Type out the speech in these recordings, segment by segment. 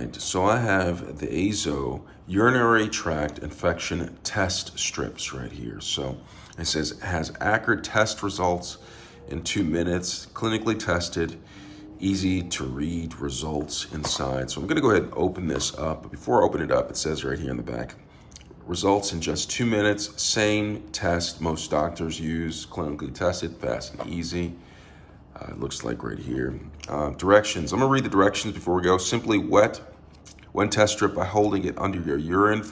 right, so I have the AZO Urinary Tract Infection Test Strips right here. So it says it has accurate test results in 2 minutes, clinically tested, easy to read results inside. So I'm gonna go ahead and open this up. But before I open it up, it says right here in the back, results in just 2 minutes, same test most doctors use, clinically tested, fast and easy. It looks like right here. Directions. I'm gonna read the directions before we go. Simply wet one test strip by holding it under your urine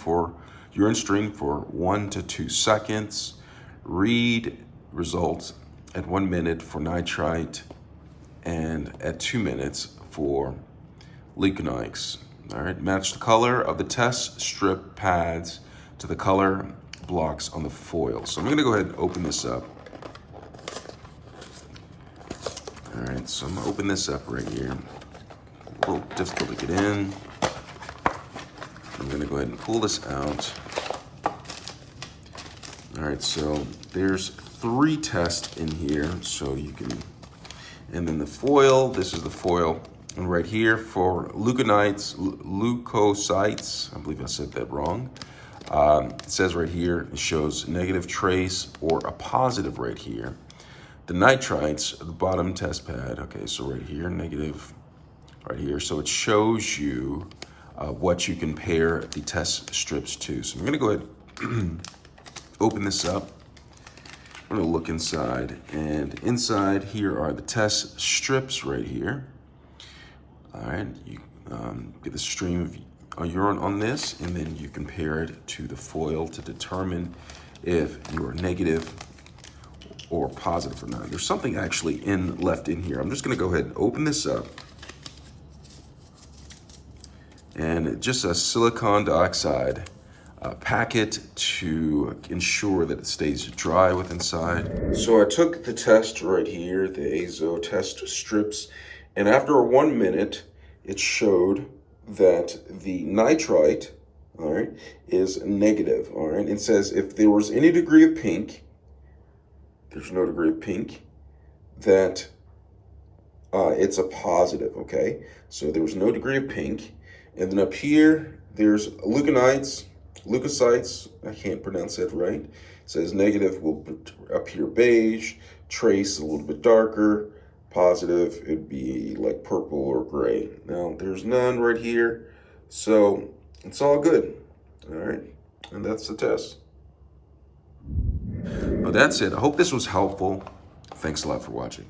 stream for 1 to 2 seconds. Read results at 1 minute for nitrite and at 2 minutes for leukocytes. All right. Match the color of the test strip pads to the color blocks on the foil. So I'm gonna go ahead and open this up. All right, so I'm gonna open this up right here. A little difficult to get in. I'm gonna go ahead and pull this out. All right, so there's 3 tests in here, so you can, and then the foil, this is the foil. And right here for leukocytes, I believe I said that wrong. It says right here, it shows negative trace or a positive right here. The nitrites, the bottom test pad, okay, so right here, negative, right here. So it shows you what you compare the test strips to. So I'm gonna go ahead and open this up. I'm gonna look inside, and inside here are the test strips right here. All right, you get the stream of urine on this, and then you compare it to the foil to determine if you are negative or positive or not. There's something actually left in here. I'm just gonna go ahead and open this up. And just a silicon dioxide packet to ensure that it stays dry with inside. So I took the test right here, the AZO test strips, and after 1 minute, it showed that the nitrite, all right, is negative, all right? It says if there was any degree of pink, there's no degree of pink, that it's a positive, okay? So there was no degree of pink. And then up here, there's leukocytes, I can't pronounce that right. It says negative will appear beige, trace a little bit darker, positive, it'd be like purple or gray. Now, there's none right here, so it's all good, all right? And that's the test. But that's it. I hope this was helpful. Thanks a lot for watching.